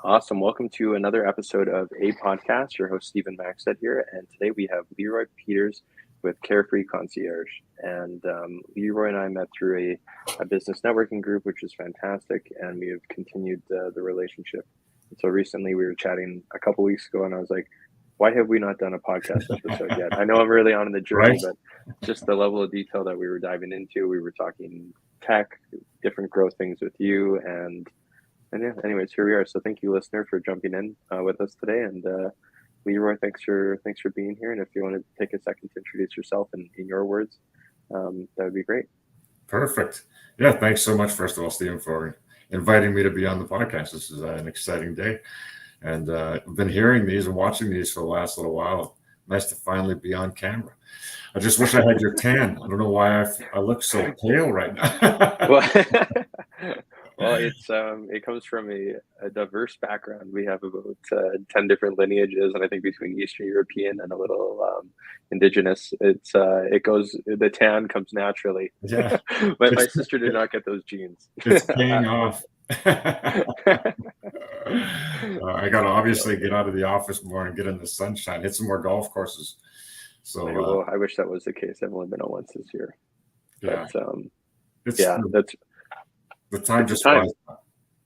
Awesome. Welcome to another episode of A Podcast. Your host, Stephen Maxted here. And today we have Leroy Peters with Carefree Concierge. And Leroy and I met through a business networking group, which is fantastic. And we have continued the relationship. And so recently we were chatting a couple weeks ago and I was like, why have we not done a podcast episode yet? I know I'm early on in the journey, Right. but just the level of detail that we were diving into, we were talking tech, different growth things with you, and yeah, anyways, here we are. So thank you, listener, for jumping in with us today. And Leroy, thanks for being here. And if you want to take a second to introduce yourself in your words, that would be great. Perfect. Yeah, thanks so much, first of all, Stephen, for inviting me to be on the podcast. This is an exciting day. And I've been hearing these and watching these for the last little while. Nice to finally be on camera. I just wish I had your tan. I don't know why I look so pale right now. Well, it comes from a diverse background. We have about 10 different lineages, and I think between Eastern European and a little indigenous, the tan comes naturally. Yeah. But my sister did not get those genes. It's paying off. I got to obviously get out of the office more and get in the sunshine, hit some more golf courses. So I wish that was the case. I've only been on once this year. Yeah. But, that's the time just flies.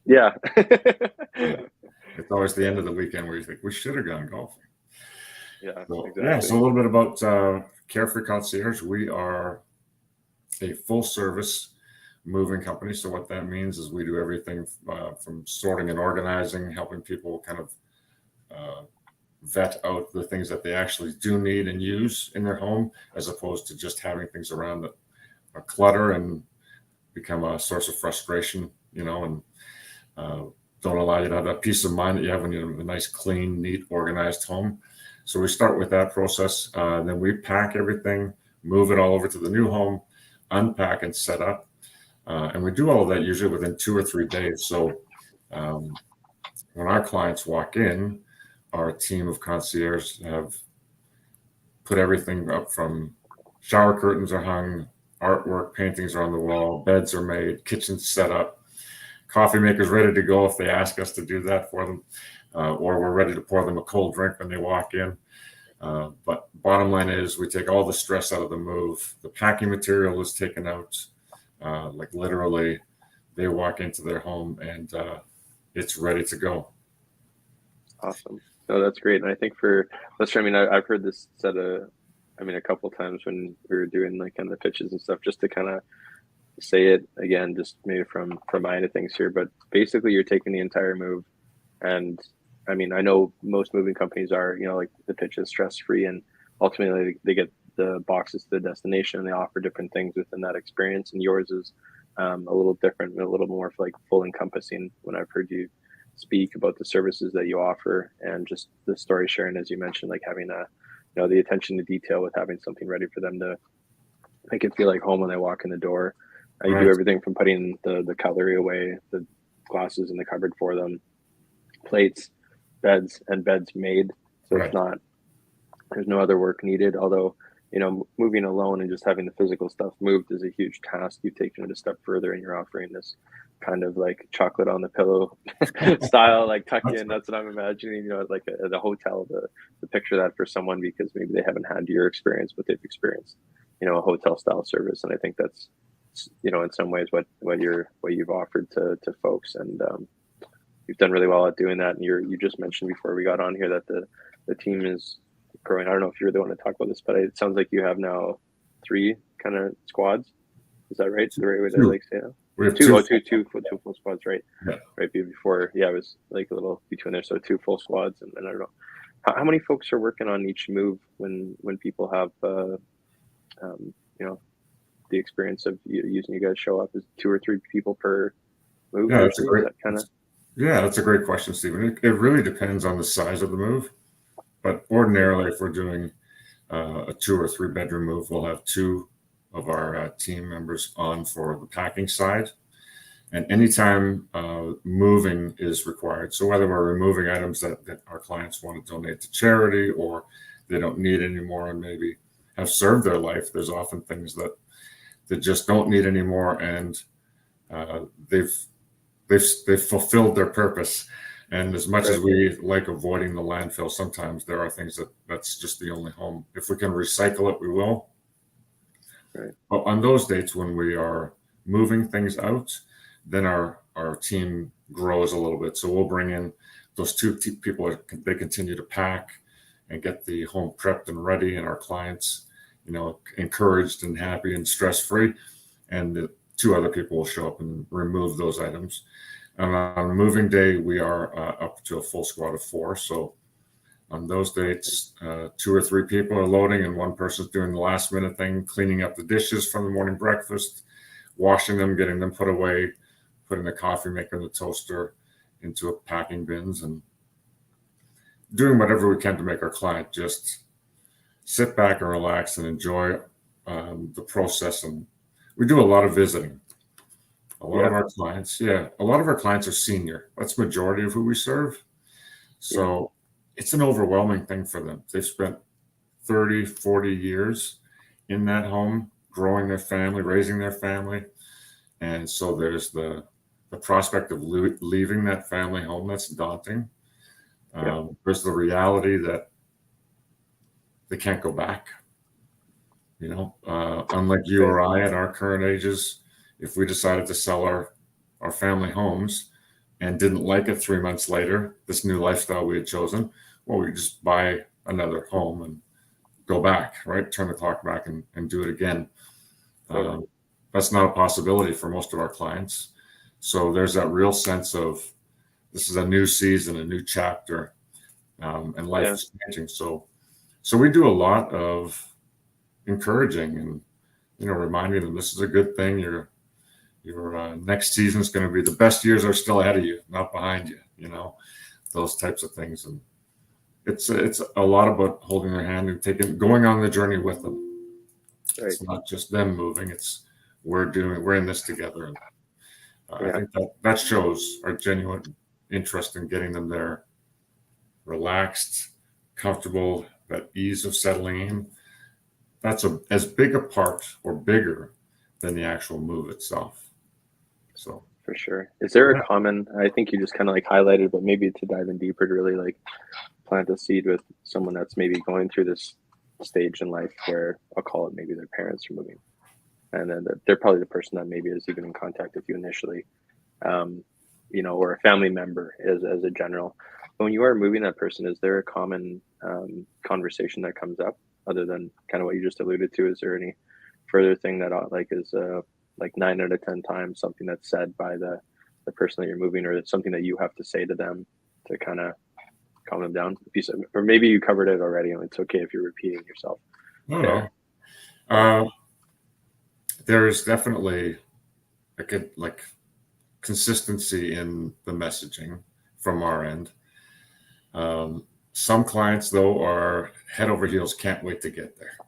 Yeah. It's always the end of the weekend where you think we should have gone golfing. Yeah. So, exactly. Yeah. So a little bit about Carefree Concierge. We are a full service moving company. So what that means is we do everything from sorting and organizing, helping people kind of vet out the things that they actually do need and use in their home, as opposed to just having things around that are clutter and become a source of frustration, and don't allow you to have that peace of mind that you have when you have a nice, clean, neat, organized home. So we start with that process. Then we pack everything, move it all over to the new home, unpack and set up. And we do all of that usually within 2 or 3 days. So when our clients walk in, our team of concierge have put everything up from shower curtains are hung, artwork, paintings are on the wall, beds are made, kitchen's set up, coffee makers ready to go if they ask us to do that for them, or we're ready to pour them a cold drink when they walk in. But bottom line is we take all the stress out of the move. The packing material is taken out. Like literally they walk into their home and it's ready to go. Awesome. No, that's great. And I think I've heard this said a couple of times when we were doing like kind of the pitches and stuff, just to kind of say it again, just maybe from my end of things here, but basically you're taking the entire move. And I mean, I know most moving companies are, like the pitch is stress-free, and ultimately they get the boxes to the destination and they offer different things within that experience. And yours is a little different, a little more like full encompassing when I've heard you speak about the services that you offer and just the story sharing, as you mentioned, like having the attention to detail with having something ready for them to make it feel like home when they walk in the door. You do everything from putting the cutlery away, the glasses in the cupboard for them, plates, beds made. So It's not, there's no other work needed. Although, moving alone and just having the physical stuff moved is a huge task. You've taken it a step further and you're offering this kind of like chocolate on the pillow style, like tuck in. That's what I'm imagining, like at a hotel to picture that for someone, because maybe they haven't had your experience, but they've experienced, a hotel style service. And I think that's, in some ways what you've offered to folks. And you've done really well at doing that. And you just mentioned before we got on here that the team is growing. I don't know if you're the one to talk about this, but it sounds like you have now 3 kind of squads. Is that right? The right way to say it? We have two full squads, right? Yeah. Right before, it was like a little between there. So 2 full squads, and I don't know how many folks are working on each move when people have the experience of using you guys show up. Is 2 or 3 people per move? Yeah, that's a great question, Stephen. It really depends on the size of the move, but ordinarily, if we're doing a 2 or 3 bedroom move, we'll have 2 of our team members on for the packing side. And anytime moving is required, so whether we're removing items that our clients want to donate to charity or they don't need anymore and maybe have served their life, there's often things that just don't need anymore, and they've fulfilled their purpose. And as much as Right. we like avoiding the landfill, sometimes there are things that's just the only home. If we can recycle it, we will. Right. But on those dates when we are moving things out, then our team grows a little bit. So we'll bring in those people. They continue to pack and get the home prepped and ready, and our clients, encouraged and happy and stress free. And the two other people will show up and remove those items. And on moving day, we are up to a full squad of 4. So on those dates, 2 or 3 people are loading, and one person's doing the last minute thing, cleaning up the dishes from the morning breakfast, washing them, getting them put away, putting the coffee maker and the toaster into a packing bins, and doing whatever we can to make our client just sit back and relax and enjoy the process. And we do a lot of visiting. A lot of our clients are senior. That's the majority of who we serve. So it's an overwhelming thing for them. They've spent 30, 40 years in that home, growing their family, raising their family. And so there's the prospect of leaving that family home. That's daunting. There's the reality that they can't go back. Unlike you or I at our current ages, if we decided to sell our family homes and didn't like it 3 months later, this new lifestyle we had chosen, well, we just buy another home and go back, right? Turn the clock back and do it again. That's not a possibility for most of our clients. So there's that real sense of this is a new season, a new chapter, and life is changing. So we do a lot of encouraging and reminding them this is a good thing. Your next season is going to be the best years are still ahead of you, not behind you. Those types of things, and it's a lot about holding their hand and going on the journey with them. Right. It's not just them moving; it's we're in this together. And I think that shows our genuine interest in getting them there, relaxed, comfortable, that ease of settling in. That's as big a part or bigger than the actual move itself. So for sure. Is there a common, I think you just kind of like highlighted, but maybe to dive in deeper to really like plant a seed with someone that's maybe going through this stage in life where I'll call it maybe their parents are moving. And then they're probably the person that maybe is even in contact with you initially, or a family member as a general. But when you are moving that person, is there a common conversation that comes up other than kind of what you just alluded to? Is there any further thing that is like 9 out of 10 times something that's said by the person that you're moving, or it's something that you have to say to them to kind of calm them down? If you said, or maybe you covered it already, and it's okay if you're repeating yourself. No. There's definitely like consistency in the messaging from our end. Some clients though are head over heels, can't wait to get there.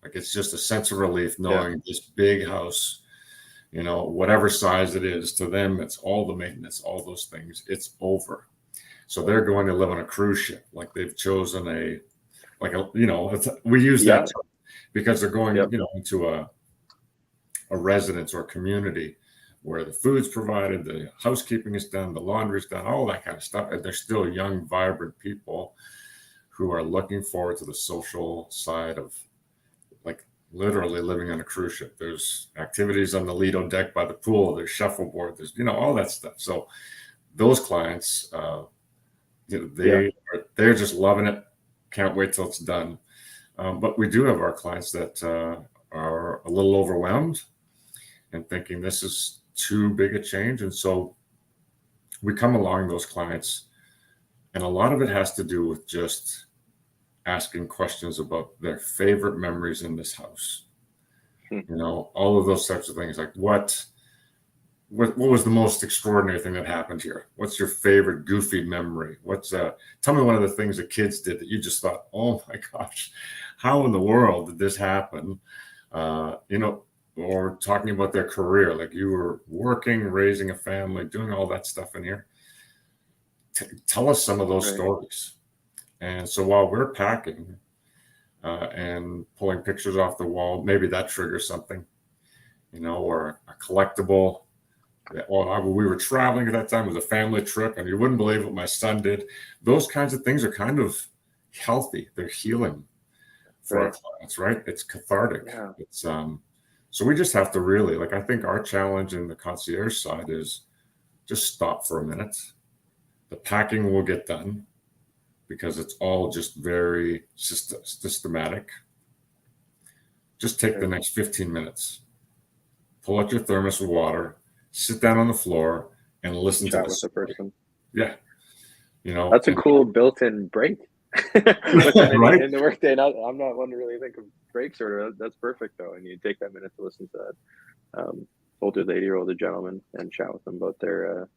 Like it's just a sense of relief knowing this big house, whatever size it is, to them, it's all the maintenance, all those things, it's over. So they're going to live on a cruise ship. Like they've chosen we use that term because they're going, into a residence or community where the food's provided, the housekeeping is done, the laundry's done, all that kind of stuff. And they're still young, vibrant people who are looking forward to the social side of like literally living on a cruise ship. There's activities on the Lido deck by the pool. There's shuffleboard. There's, all that stuff. So those clients, they're just loving it. Can't wait till it's done. But we do have our clients that are a little overwhelmed and thinking this is too big a change. And so we come along those clients, and a lot of it has to do with just asking questions about their favorite memories in this house. All of those types of things, like what was the most extraordinary thing that happened here? What's your favorite goofy memory? Tell me one of the things the kids did that you just thought, oh my gosh, how in the world did this happen? Or talking about their career, like you were working, raising a family, doing all that stuff in here. Tell us some of those stories. And so while we're packing and pulling pictures off the wall, maybe that triggers something, or a collectible, Yeah, well, we were traveling at that time. It was a family trip, and you wouldn't believe what my son did. Those kinds of things are kind of healthy. They're healing for our Right. clients, right? It's cathartic. Yeah. It's so we just have to really, like, I think our challenge in the concierge side is just stop for a minute. The packing will get done because it's all just very systematic. Just take the Right. next 15 minutes, pull out your thermos of water, sit down on the floor, and listen to Chat the with the story. person. Yeah, you know, That's a and cool built-in break within right? in the workday. And I'm not one to really think of breaks or that's perfect though. And you take that minute to listen to that older lady or older gentleman and chat with them about their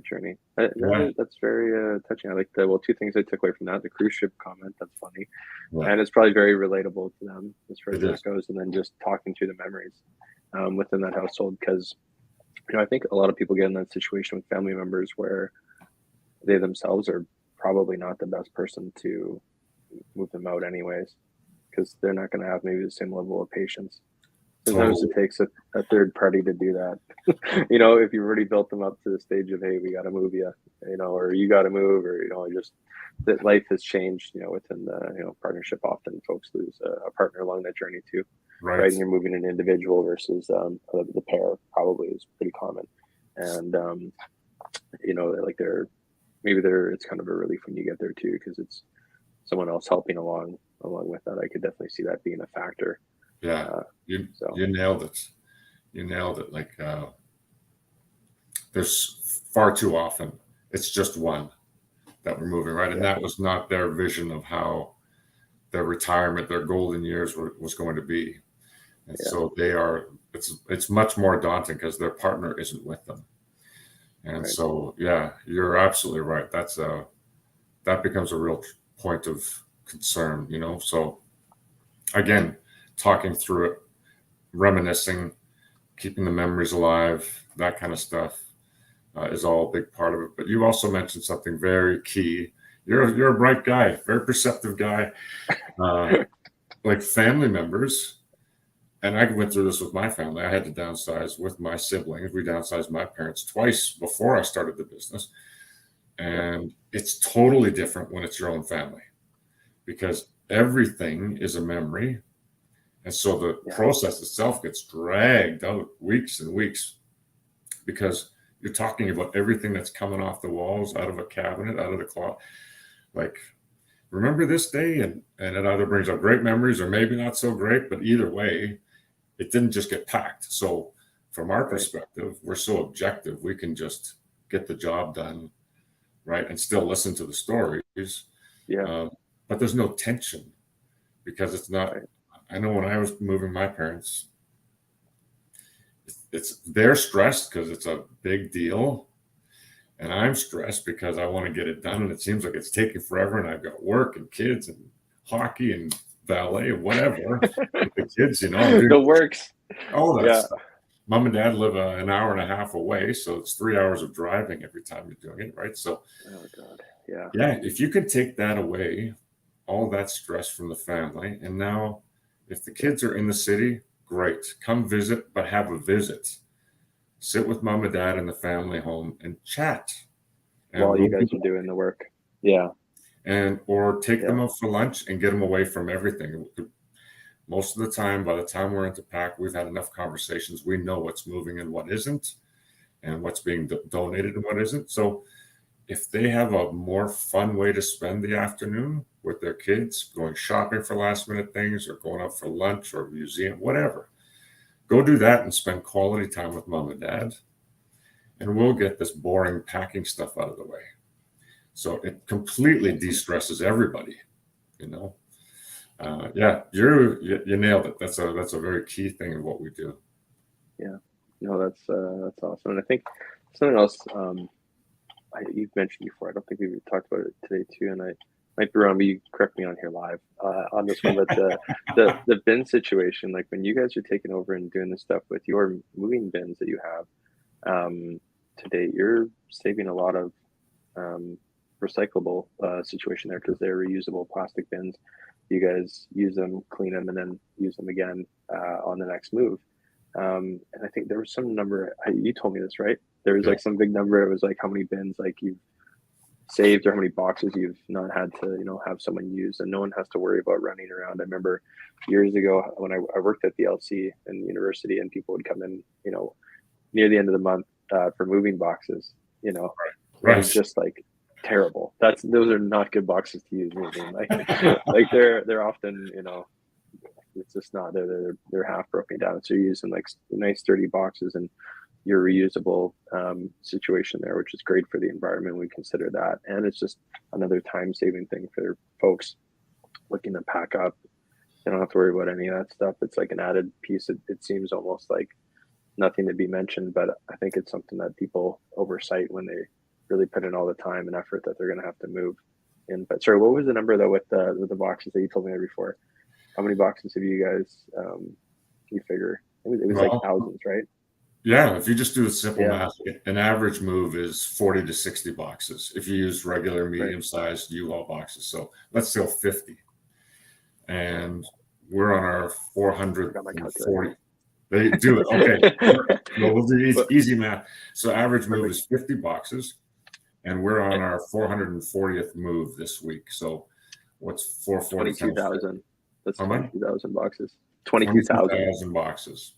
journey. Yeah, That's very touching. I like two things I took away from that: the cruise ship comment. That's funny, yeah, and it's probably very relatable to them as far as it that is. goes. And then just talking through the memories within that household, because I think a lot of people get in that situation with family members where they themselves are probably not the best person to move them out anyways, because they're not going to have maybe the same level of patience. Sometimes it Totally. takes a third party to do that. If you've already built them up to the stage of, hey, we got to move you, or you got to move, or, just that life has changed, within the, partnership. Often folks lose a partner along that journey too, right? Right. And you're moving an individual versus the pair probably is pretty common. And, like it's kind of a relief when you get there too, because it's someone else helping along with that. I could definitely see that being a factor. Yeah. Uh, You so you nailed it. You nailed it. Like there's far too often it's just one that we're moving, right? And yeah, that was not their vision of how their retirement, their golden years was going to be. And yeah, so it's much more daunting because their partner isn't with them. And right, so, yeah, you're absolutely right. That becomes a real point of concern, So again, talking through it, reminiscing, keeping the memories alive, that kind of stuff is all a big part of it. But you also mentioned something very key. You're a bright guy, very perceptive guy. Uh, like family members, and I went through this with my family. I had to downsize with my siblings. We downsized my parents twice before I started the business. yeah, And it's totally different when it's your own family because everything is a memory. And so the yeah, process itself gets dragged out weeks and weeks because you're talking about everything that's coming off the walls, out of a cabinet, out of the closet. Like, remember this day? And it either brings up great memories or maybe not so great, but either way, it didn't just get packed. So from our right, perspective, we're so objective, we can just get the job done, right? And still listen to the stories. yeah, Um, but there's no tension because it's not, right, I know when I was moving my parents, they're stressed because it's a big deal. And I'm stressed because I want to get it done. And it seems like it's taking forever. And I've got work and kids and hockey and ballet and whatever with the kids, I'm doing the works, all that yeah, stuff. Mom and dad live an hour and a half away. So it's 3 hours of driving every time you're doing it. Right. So, oh god, yeah, yeah, if you can take that away, all that stress from the family. And now, if the yeah. kids are in the city, great. Come visit, but have a visit. Sit with mom and dad in the family home and chat. And While you we'll guys are doing the work, yeah, or take yeah, them out for lunch and get them away from everything. Most of the time, by the time we're into pack, we've had enough conversations. We know what's moving and what isn't, and what's being donated and what isn't. So if they have a more fun way to spend the afternoon with their kids, going shopping for last minute things or going out for lunch or museum, whatever, go do that and spend quality time with mom and dad. And we'll get this boring packing stuff out of the way. So it completely awesome. de-stresses everybody, you know. Yeah, you nailed it. That's a very key thing in what we do. Yeah, no, that's awesome. And I think something else you've mentioned before. I don't think we've talked about it today too, and I might be wrong. But you correct me on here live on this one. But the bin situation, like when you guys are taking over and doing this stuff with your moving bins that you have to date, you're saving a lot of recyclable situation there because they're reusable plastic bins. You guys use them, clean them, and then use them again on the next move. And I think there was some number, you told me this, right? There was Yeah. like some big number. It was like how many bins like you've saved or how many boxes you've not had to, have someone use, and no one has to worry about running around. I remember years ago when I worked at the LC in university, and people would come in, near the end of the month for moving boxes, and Right. it's just like terrible. Those are not good boxes to use moving. Like, like they're often, it's just not, they're half broken down. So you're using like nice sturdy boxes, and your reusable situation there, which is great for the environment. We consider that, and it's just another time-saving thing for folks looking to pack up. They don't have to worry about any of that stuff. It's like an added piece. It seems almost like nothing to be mentioned, but I think it's something that people oversight when they really put in all the time and effort that they're going to have to move in. But sorry, what was the number though with the boxes that you told me before? How many boxes have you guys? You figure it was like thousands, right? Yeah, if you just do the simple Yeah. math, an average move is 40 to 60 boxes if you use regular medium-sized U-Haul boxes. So let's say 50. And we're on our 440. They do it. Okay. We'll do easy math. So average move is 50 boxes, and we're on our 440th move this week. So what's 440? 22,000. That's 22,000 boxes. 22,000 boxes.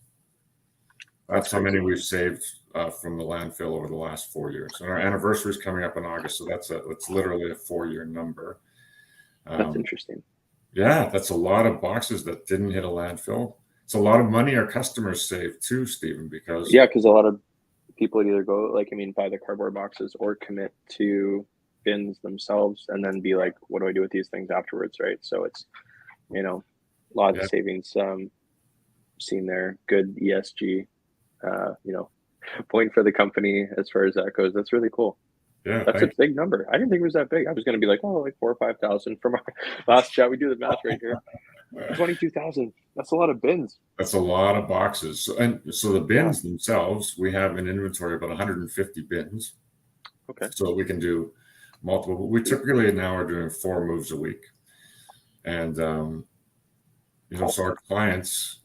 That's how many we've saved from the landfill over the last 4 years. And our anniversary is coming up in August, so that's literally a 4-year number. That's interesting. Yeah, that's a lot of boxes that didn't hit a landfill. It's a lot of money our customers save too, Stephen, because a lot of people either go buy the cardboard boxes or commit to bins themselves and then be like, what do I do with these things afterwards, right? So it's a lot of savings seen there. Good ESG point for the company as far as that goes. That's really cool. Yeah, that's a big number. I didn't think it was that big. I was going to be like, like 4,000 or 5,000 from our last chat. We do the math right here. 22,000. That's a lot of bins. That's a lot of boxes. So the bins themselves, we have an inventory of about 150 bins. Okay. So we can do multiple. We typically now are doing 4 moves a week, and so our clients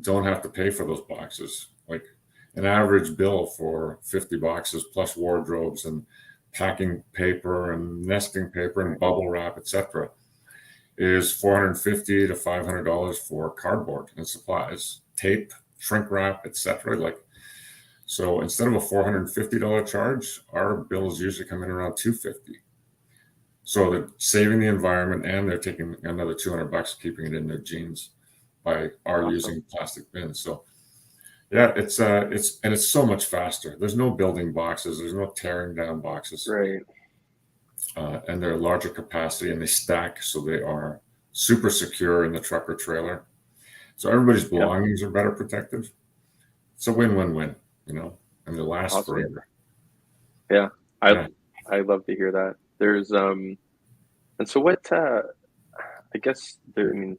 don't have to pay for those boxes. Like an average bill for 50 boxes plus wardrobes and packing paper and nesting paper and bubble wrap, etc., is $450 to $500 for cardboard and supplies, tape, shrink wrap, etc. So instead of a $450 charge, our bills usually come in around $250. So they're saving the environment, and they're taking another $200 keeping it in their jeans by our using plastic bins. So yeah, it's so much faster. There's no building boxes. There's no tearing down boxes. Right. And they're larger capacity, and they stack, so they are super secure in the truck or trailer. So everybody's belongings are better protected. It's a win-win-win, and they last forever. Yeah, I love to hear that. There's and so what? I guess there. I mean,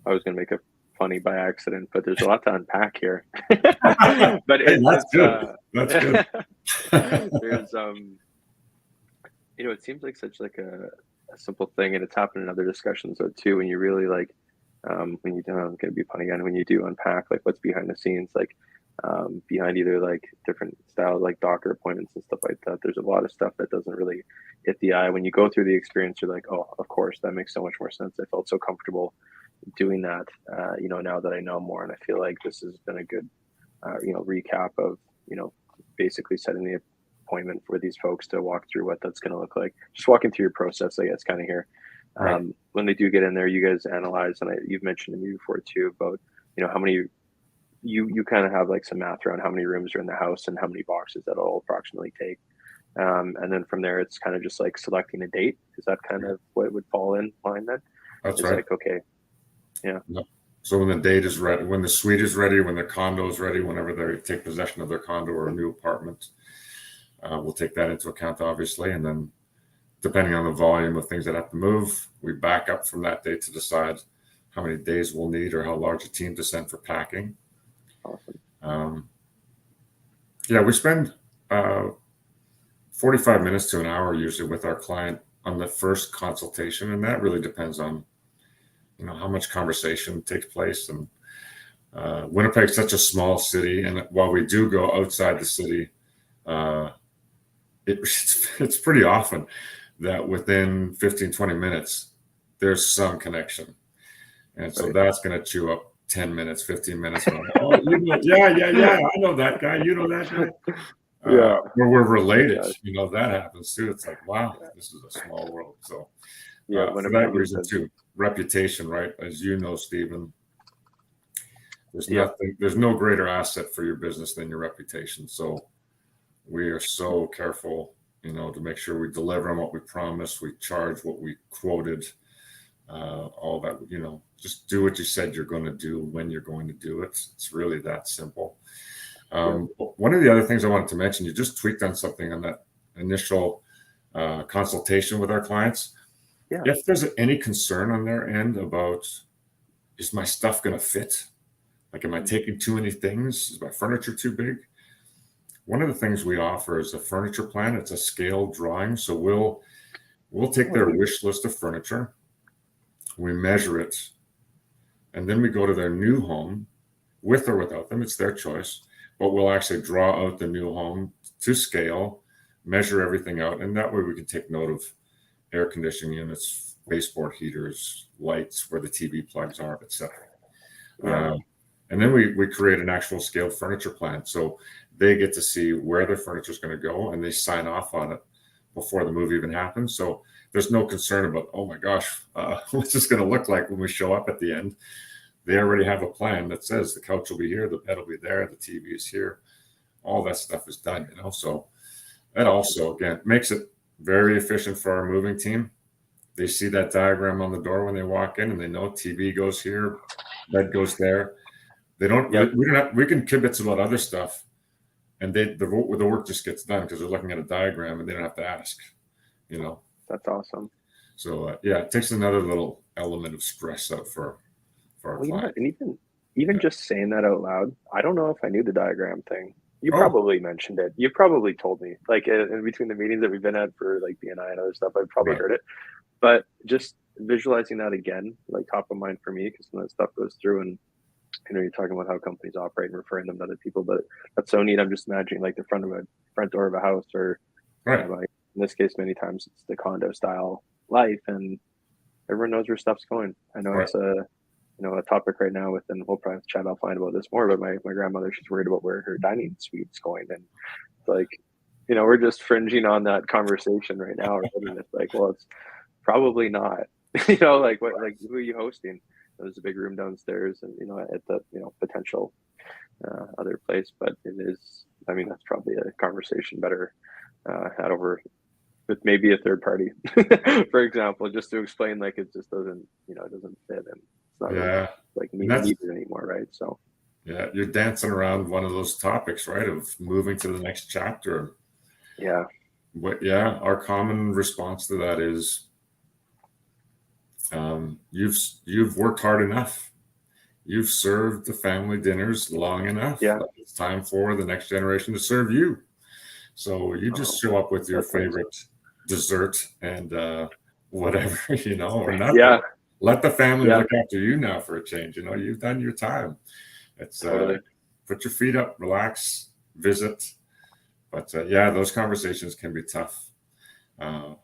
I was going to make a funny by accident, but there's a lot to unpack here. But that's good. That's good. There's it seems like such like a simple thing, and it's happened in other discussions though too. When you really when you don't, I'm going to be funny again. When you do unpack like what's behind the scenes, behind either like different styles like doctor appointments and stuff like that, there's a lot of stuff that doesn't really hit the eye. When you go through the experience, you're like, oh, of course, that makes so much more sense. I felt so comfortable doing that, now that I know more, and I feel like this has been a good, recap of, basically setting the appointment for these folks to walk through what that's going to look like. Just walking through your process, I guess, kind of here. Right. When they do get in there, you guys analyze, and you've mentioned to me before too about, how many, you kind of have like some math around how many rooms are in the house and how many boxes that'll approximately take. And then from there, it's kind of just like selecting a date. Is that kind of what would fall in line then? That's it's right. Like, okay. Yeah. So when the date is ready, when the suite is ready, when their condo is ready, whenever they take possession of their condo or a new apartment, we'll take that into account, obviously. And then depending on the volume of things that have to move, we back up from that date to decide how many days we'll need or how large a team to send for packing. Awesome. We spend 45 minutes to an hour usually with our client on the first consultation, and that really depends on how much conversation takes place and Winnipeg's such a small city, and while we do go outside the city, uh, it's pretty often that within 15, 20 minutes, there's some connection. And so that's going to chew up 10 minutes, 15 minutes. Oh, yeah, I know that guy. You know that guy. Where we're related, that happens too. It's like, wow, this is a small world. So for that reason too, reputation, right? As you know, Stephen, there's no greater asset for your business than your reputation. So we are so careful, to make sure we deliver on what we promised, we charge what we quoted, all that, just do what you said you're going to do when you're going to do it. It's really that simple. One of the other things I wanted to mention, you just tweaked on something on that initial consultation with our clients. Yeah. If there's any concern on their end about, is my stuff going to fit? Like, am I taking too many things? Is my furniture too big? One of the things we offer is a furniture plan. It's a scale drawing. So we'll take their wish list of furniture, we measure it, and then we go to their new home, with or without them. It's their choice. But we'll actually draw out the new home to scale, measure everything out, and that way we can take note of air conditioning units, baseboard heaters, lights, where the TV plugs are, etc. And then we create an actual scaled furniture plan. So they get to see where their furniture is going to go, and they sign off on it before the move even happens. So there's no concern about, oh my gosh, what's this going to look like when we show up at the end? They already have a plan that says the couch will be here, the bed will be there, the TV is here. All that stuff is done, So that also, again, makes it very efficient for our moving team. They see that diagram on the door when they walk in, and they know TV goes here, bed goes there. They don't. We can kibitz about other stuff, and the work just gets done because they're looking at a diagram and they don't have to ask. That's awesome. So it takes another little element of stress out for our client. And even just saying that out loud, I don't know if I knew the diagram thing. You probably mentioned it. You probably told me, like in between the meetings that we've been at for like BNI and other stuff. I've probably heard it, but just visualizing that again, like top of mind for me, because when that stuff goes through and you're talking about how companies operate and referring them to other people, but that's so neat. I'm just imagining like the front door of a house, or like in this case, many times it's the condo style life, and everyone knows where stuff's going. I know it's a topic right now and we'll probably chat offline about this more, but my grandmother, she's worried about where her dining suite's going. And it's like, we're just fringing on that conversation right now. And it's like, well, it's probably not, like who are you hosting? There's a big room downstairs and, at the, potential other place, but it is, that's probably a conversation better had over with maybe a third party, for example, just to explain, like, it just doesn't, it doesn't fit, and it's not really, like needed anymore, right? So you're dancing around one of those topics, right, of moving to the next chapter. But our common response to that is, you've worked hard enough. You've served the family dinners long enough. It's time for the next generation to serve you. So you just show up with your favorite dessert and whatever, or nothing. Let the family look after you now for a change. You've done your time. It's put your feet up, relax, visit. But those conversations can be tough. That's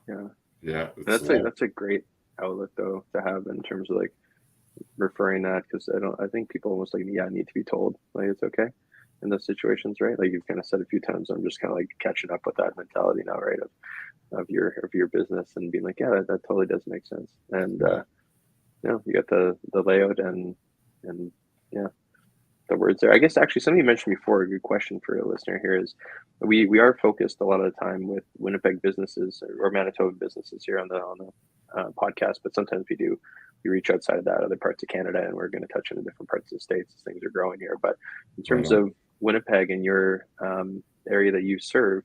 a great outlook though to have in terms of like referring that, because I think people almost like need to be told like it's okay in those situations, right? Like you've kind of said a few times, I'm just kind of like catching up with that mentality now, right? Of your business and being like, that totally does make sense. And you got the layout and the words there. I guess actually something you mentioned before, a good question for a listener here is we are focused a lot of the time with Winnipeg businesses or Manitoba businesses here on the podcast, but sometimes we reach outside of that, other parts of Canada, and we're going to touch on the different parts of the States as things are growing here. But in terms of Winnipeg and your area that you serve,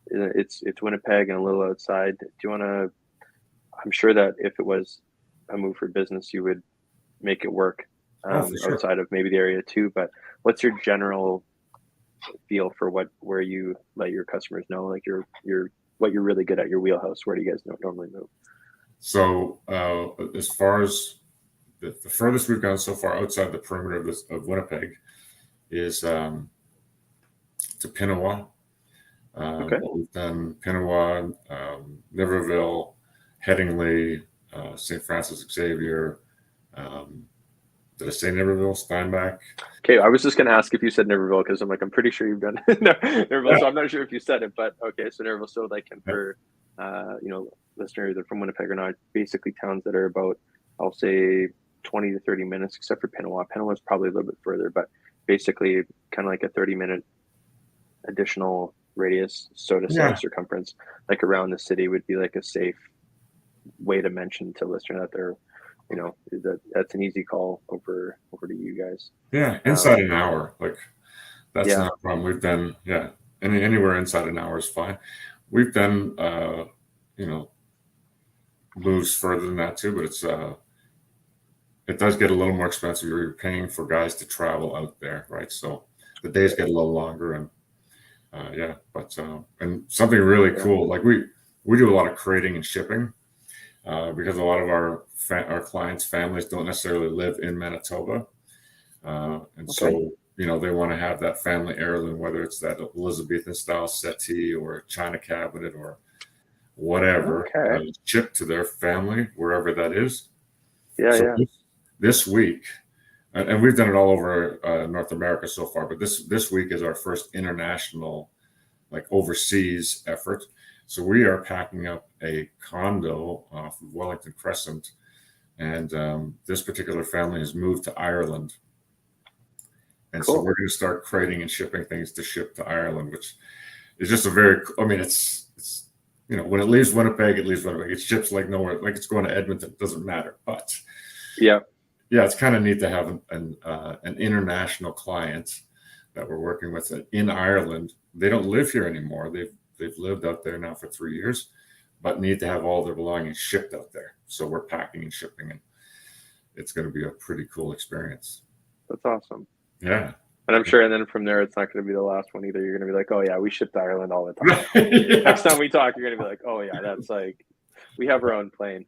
it's Winnipeg and a little outside. Do you want to, I'm sure that if it was a move for business, you would make it work outside of maybe the area too, but what's your general feel for where you let your customers know, like your what you're really good at, your wheelhouse? Where do you guys normally move? So as far as the furthest we've gone so far outside the perimeter of Winnipeg is to Pinawa. Okay. We've done Pinawa, Niverville, Headingley, St. Francis Xavier. Did I say Niverville? Steinbach? Okay, I was just going to ask if you said Niverville because I'm like, I'm pretty sure you've done Niverville, Yeah. so I'm not sure if you said it, but okay, so Niverville, so like, and Yeah. for, listeners that are from Winnipeg or not, basically towns that are about, I'll say 20 to 30 minutes, except for Pinawa. Pinawa is probably a little bit further, but basically kind of like a 30-minute additional radius, so to say, Yeah. circumference, like around the city would be like a safe way to mention to listener that they're, that's an easy call over to you guys. Yeah. Inside an hour. Like that's Yeah. not a problem. We've done, anywhere inside an hour is fine. We've done, moves further than that too, but it does get a little more expensive. You're paying for guys to travel out there, right? So the days get a little longer, and and something really cool. Like we do a lot of crating and shipping because a lot of our clients' families don't necessarily live in Manitoba, and so they want to have that family heirloom, whether it's that Elizabethan style settee or China cabinet or whatever, shipped to their family wherever that is. This week, and we've done it all over North America so far, but this week is our first international, like overseas effort. So we are packing up a condo off of Wellington Crescent, and this particular family has moved to Ireland. And so we're going to start crating and shipping things to ship to Ireland, which is just it's when it leaves Winnipeg, it leaves Winnipeg. It ships like nowhere, like it's going to Edmonton. It doesn't matter. But it's kind of neat to have an international client that we're working with in Ireland. They don't live here anymore. They've lived out there now for 3 years, but need to have all their belongings shipped out there. So we're packing and shipping, and it's going to be a pretty cool experience. That's awesome. Yeah. And I'm sure, and then from there, it's not going to be the last one either. You're going to be like, oh yeah, we ship to Ireland all the time. Next time we talk, you're going to be like, oh yeah, that's like, we have our own plane.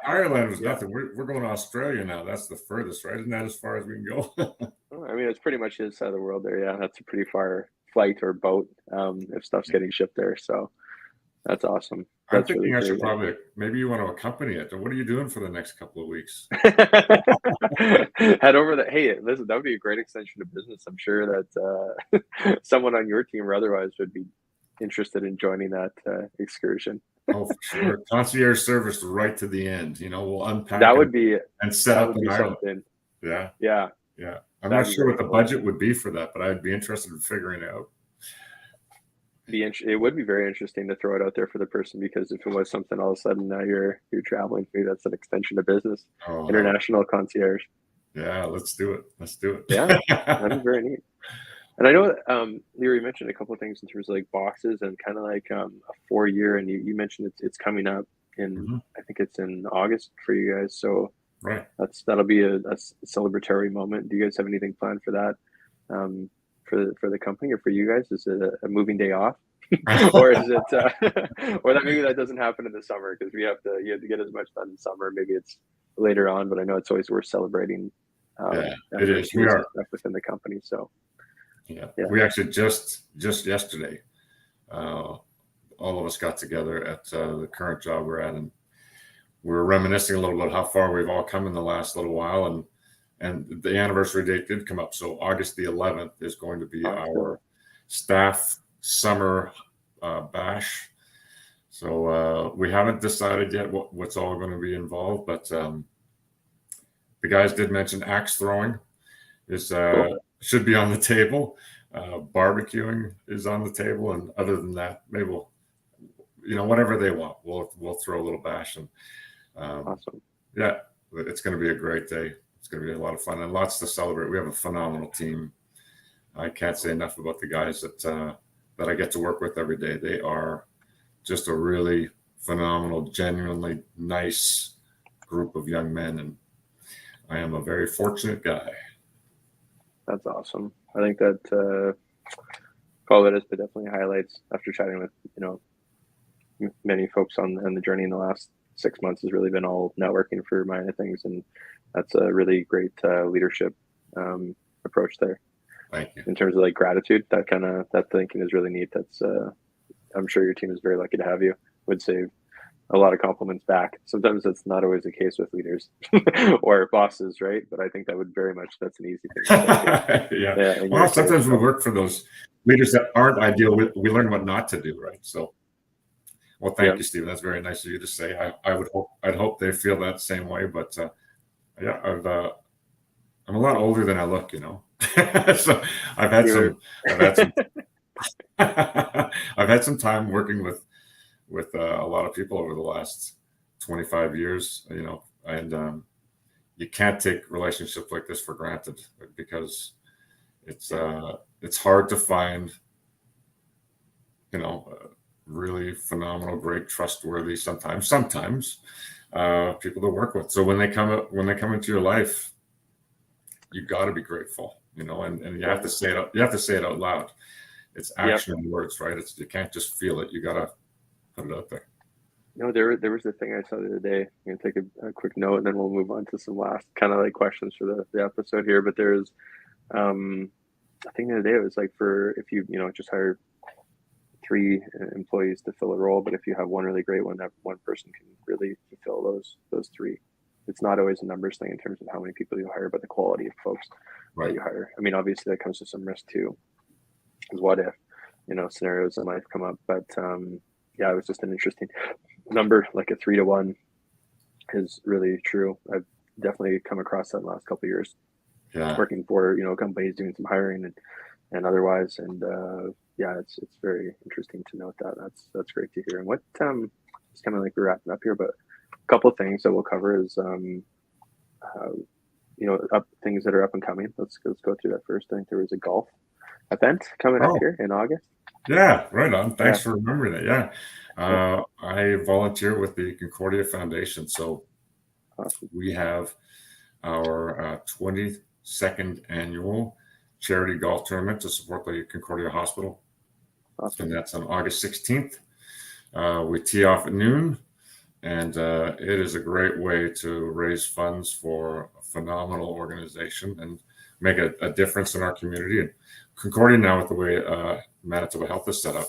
Ireland was nothing. We're going to Australia now. That's the furthest, right? Isn't that as far as we can go? I mean, it's pretty much the other side of the world there. Yeah, that's a pretty far flight or boat if stuff's getting shipped there. So that's awesome. I'm thinking I should probably, maybe you want to accompany it. What are you doing for the next couple of weeks? Head over Hey, listen, that would be a great extension of business. I'm sure that someone on your team or otherwise would be interested in joining that excursion. Oh, for sure. Concierge service right to the end. We'll unpack that would be and set up an island. Something. Yeah. I'm not sure what the budget would be for that, but I'd be interested in figuring it out. It would be very interesting to throw it out there for the person, because if it was something all of a sudden now you're traveling, maybe that's an extension of business. International concierge. Yeah, let's do it. Yeah, that'd be very neat. And I know Leroy mentioned a couple of things in terms of like boxes and kind of like a 4-year, and you mentioned it's coming up in I think it's in August for you guys. So that'll be a celebratory moment. Do you guys have anything planned for that? For the company or for you guys? Is it a moving day off? Or is it or that maybe that doesn't happen in the summer because you have to get as much done in summer. Maybe it's later on, but I know it's always worth celebrating it is. We are within the company. So we actually just yesterday all of us got together at the current job we're at, and we were reminiscing a little bit how far we've all come in the last little while, and the anniversary date did come up. So August the 11th is going to be our staff summer bash. So we haven't decided yet what's all going to be involved, but the guys did mention axe throwing is should be on the table. Barbecuing is on the table, and other than that, maybe we'll, whatever they want, we'll throw a little bash. And awesome. Yeah, it's going to be a great day. It's going to be a lot of fun and lots to celebrate. We have a phenomenal team. I can't say enough about the guys that I get to work with every day. They are just a really phenomenal, genuinely nice group of young men, and I am a very fortunate guy. That's awesome. I think that all that is, but definitely highlights after chatting with many folks on the journey in the last 6 months has really been all networking for my things, and that's a really great leadership approach there. Thank you. In terms of like gratitude, that thinking is really neat. That's I'm sure your team is very lucky to have you. Would say a lot of compliments back. Sometimes that's not always the case with leaders or bosses, right? But I think that's an easy thing to say. Yeah. Well, sometimes we work for those leaders that aren't ideal. We learn what not to do, right? So, well, thank you, Stephen. That's very nice of you to say. I'd hope they feel that same way. But yeah, I'm a lot older than I look, so I've had some I've had some time working with a lot of people over the last 25 years, and you can't take relationships like this for granted, because it's hard to find, really phenomenal, great, trustworthy, sometimes people to work with. So when they come into your life, you got to be grateful, and you have to say it. You have to say it out loud. It's action and words, right? You can't just feel it. You got to put it out there. There was a thing I saw the other day. I'm gonna take a quick note, and then we'll move on to some last kind of like questions for the episode here. But there's, I think the other day it was like, for if you just hire 3 employees to fill a role, but if you have one really great one, that one person can really fulfill those 3. It's not always a numbers thing in terms of how many people you hire, but the quality of folks that you hire. I mean, obviously that comes with some risk too, because what if scenarios in life come up. But yeah, it was just an interesting number. Like a 3 to 1 is really true. I've definitely come across that in the last couple of years, working for companies doing some hiring and otherwise. And yeah, it's very interesting to note that. That's great to hear. And what it's kind of like we're wrapping up here, but a couple of things that we'll cover is things that are up and coming. Let's go through that first. I think there was a golf event coming up here in August. Yeah, right on. Thanks for remembering that. Yeah. I volunteer with the Concordia Foundation. So we have our 22nd annual charity golf tournament to support the Concordia Hospital. And that's on August 16th. We tee off at noon, and it is a great way to raise funds for a phenomenal organization and make a difference in our community. And Concordia now, with the way Manitoba Health is set up,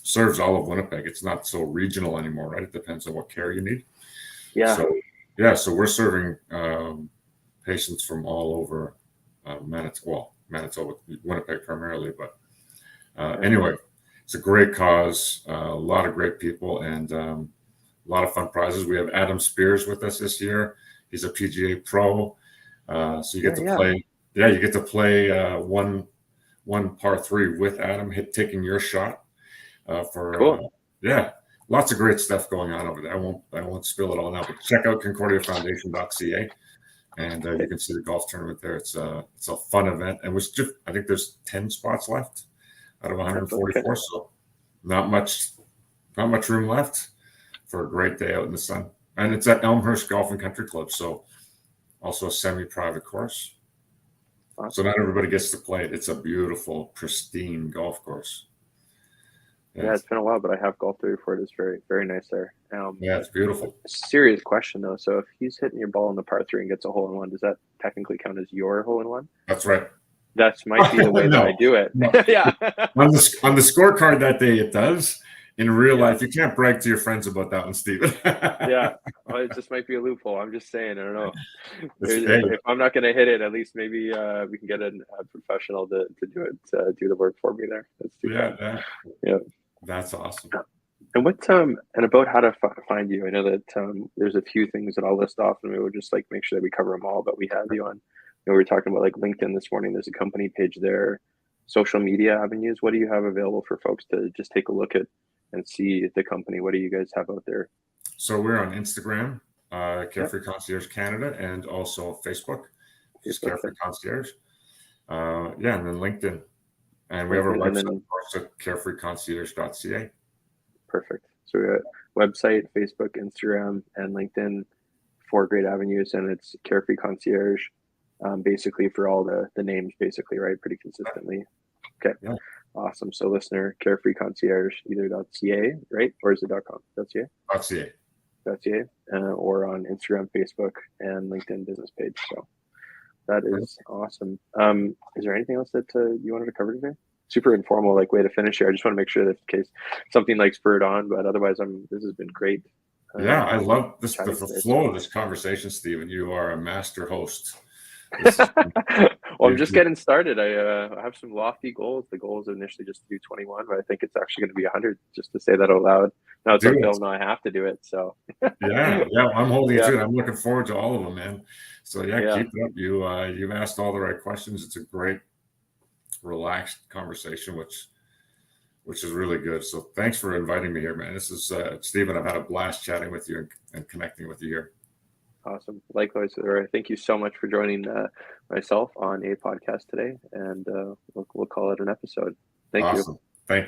serves all of Winnipeg. It's not so regional anymore, right? It depends on what care you need. Yeah. So we're serving patients from all over Manitoba, Winnipeg primarily. But anyway, it's a great cause, a lot of great people, and a lot of fun prizes. We have Adam Spears with us this year. He's a PGA pro. So you get to play. Yeah, you get to play one par 3 with Adam, taking your shot cool. Lots of great stuff going on over there. I won't spill it all now, but check out concordiafoundation.ca, and you can see the golf tournament there. It's a fun event, and I think there's 10 spots left out of 144, so not much room left for a great day out in the sun. And it's at Elmhurst Golf and Country Club, so also a semi-private course. So not everybody gets to play it. It's a beautiful, pristine golf course. Yeah, it's been a while, but I have golfed there before. It is very, very nice there. Yeah, it's beautiful. Serious question though. So if he's hitting your ball in the par 3 and gets a hole in one, does that technically count as your hole in one? That's right. That might be the way that I do it. No. Yeah. On the scorecard that day, it does. In real life, you can't brag to your friends about that one, Stephen. Yeah. Well, it just might be a loophole. I'm just saying. I don't know. If I'm not going to hit it, at least maybe we can get a professional to do it, do the work for me there. Yeah. That's awesome. And what and about how to find you? I know that there's a few things that I'll list off, and we will just like make sure that we cover them all. But we have you on. We were talking about like LinkedIn this morning. There's a company page there. Social media avenues. What do you have available for folks to just take a look at and see the company? What do you guys have out there? So we're on Instagram, Carefree Concierge Canada, and also Facebook, just Carefree Concierge. And then LinkedIn. And we have our website, of course, at carefreeconcierge.ca. Perfect. So we got website, Facebook, Instagram, and LinkedIn, 4 great avenues, and it's Carefree Concierge, basically for all the names, basically, right? Pretty consistently. Okay. Yeah. Awesome. So listener, Carefree Concierge, either .ca, right? Or is it .com? .ca? .ca. or on Instagram, Facebook, and LinkedIn business page. So that is awesome. Is there anything else that you wanted to cover today? Super informal, like, way to finish here. I just want to make sure that in case something like spurred on, but otherwise, this has been great. Yeah, I love this, the flow of this conversation, Stephen. You are a master host. Well, I'm just getting started. I have some lofty goals. The goal is initially just to do 21, but I think it's actually going to be 100, just to say that out loud. Now it's on film, now I have to do it. So yeah, I'm holding you to it. I'm looking forward to all of them, man. So keep it up. You've asked all the right questions. It's a great, relaxed conversation, which is really good. So thanks for inviting me here, man. This is Stephen. I've had a blast chatting with you and connecting with you here. Awesome. Likewise, Leroy. Thank you so much for joining myself on a podcast today, and we'll call it an episode. Thank you.